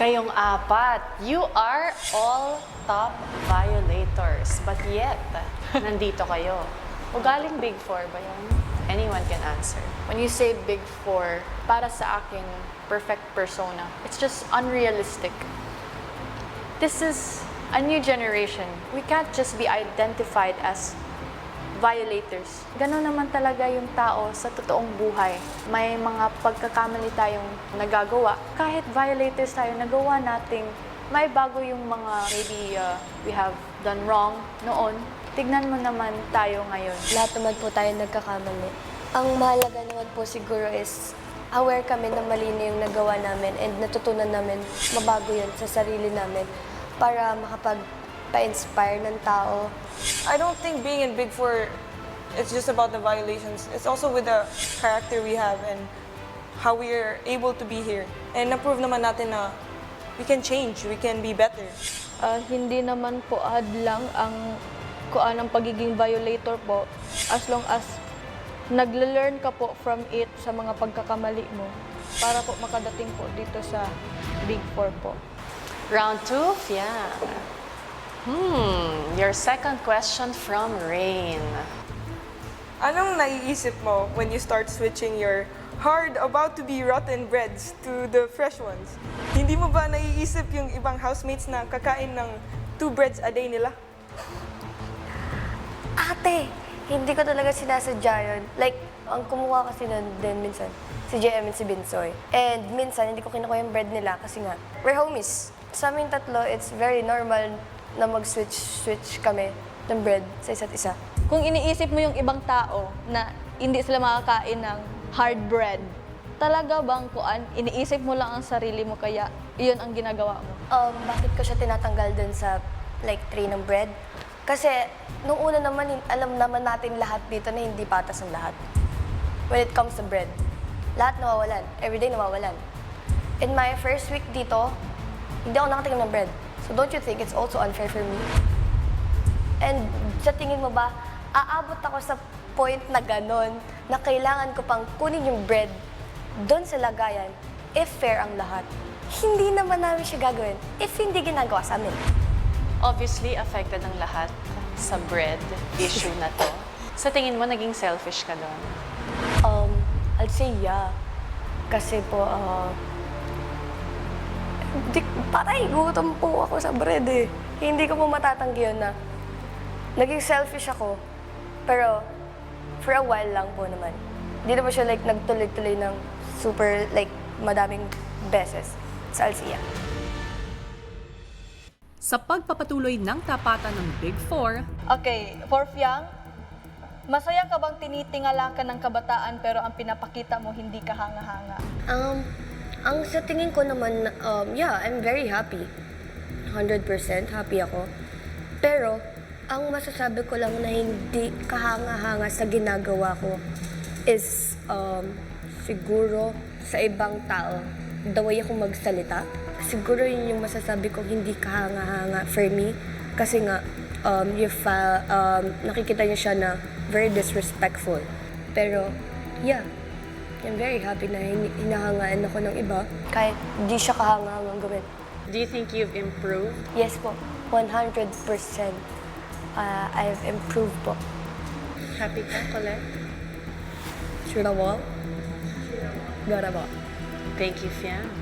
Kayong apat, you are all top violators. But yet, nandito kayo. O galing Big Four ba yun? Anyone can answer. When you say Big Four, para sa akin, perfect persona. It's just unrealistic. This is a new generation. We can't just be identified as violators. Ganon naman talaga yung tao sa totoong buhay. May mga pagkakamali tayong nagagawa. Kahit violators tayo, nagawa nating may bago yung mga maybe we have done wrong noon. Tignan mo naman tayo ngayon. Lahat naman po tayo nagkakamali. Ang mahalaga naman po siguro is aware kami na mali na yung nagawa namin and natutunan namin mabago yun sa sarili namin para makapag-pa-inspire ng tao. I don't think being in Big Four, it's just about the violations. It's also with the character we have and how we are able to be here. And na-prove naman natin na we can change, we can be better. Hindi naman po hadlang ang kuan ng pagiging violator po as long as nagle-learn ka po from it sa mga pagkakamali mo para po makadating po dito sa Big Four po. Round 2, Fiang. Your second question from Rain. Anong naiisip mo when you start switching your hard, about to be rotten breads to the fresh ones? Hindi mo ba naiisip yung ibang housemates na kakain ng 2 breads a day nila? Ate, hindi ko talaga sinasadya yun. Like, ang kumuha kasi nun din minsan, si JM and si Binsoy. And minsan, hindi ko kinukuha yung bread nila kasi nga, we're homies. Sa aming tatlo, it's very normal na mag-switch kami ng bread sa isa't isa. Kung iniisip mo yung ibang tao na hindi sila makakain ng hard bread, talaga bang kuan, iniisip mo lang ang sarili mo kaya iyon ang ginagawa mo? Bakit ko siya tinatanggal dun sa like tray ng bread? Kasi nung una naman, alam naman natin lahat dito na hindi patas ang lahat. When it comes to bread, lahat nawawalan. Everyday nawawalan. In my first week dito, hindi ako nakatingin ng bread. So don't you think it's also unfair for me? And sa tingin mo ba, aabot ako sa point na ganon na kailangan ko pang kunin yung bread doon sa lagayan if fair ang lahat? Hindi naman namin siya gagawin if hindi ginagawa sa amin. Obviously, affected ang lahat sa bread issue na to. Sa tingin mo, naging selfish ka doon? I'd say yeah. Kasi po, patay, gutom po ako sa bread eh. Hindi ko po matatanggi yun na naging selfish ako, pero for a while lang po naman. Hindi naman siya like nagtuloy-tuloy ng super like madaming beses sa Alsia. Sa pagpapatuloy ng tapatan ng Big Four, Okay, for Fiang, masaya ka bang tinitingala ka ng kabataan pero ang pinapakita mo hindi ka hanga-hanga? Ang sa tingin ko naman, yeah, I'm very happy. 100% happy ako. Pero, ang masasabi ko lang na hindi kahanga-hanga sa ginagawa ko is siguro sa ibang tao, the way ako magsalita. Siguro yun yung masasabi ko hindi kahanga-hanga for me. Kasi nga, nakikita niya siya na very disrespectful. Pero, yeah, I'm very happy na hinahangaan ako ng iba. Kahit di siya kahangahangang gawin. Do you think you've improved? Yes po, 100%. I've improved po. Happy ka, Colette? Sure na po? Gara po. Thank you, Fiang.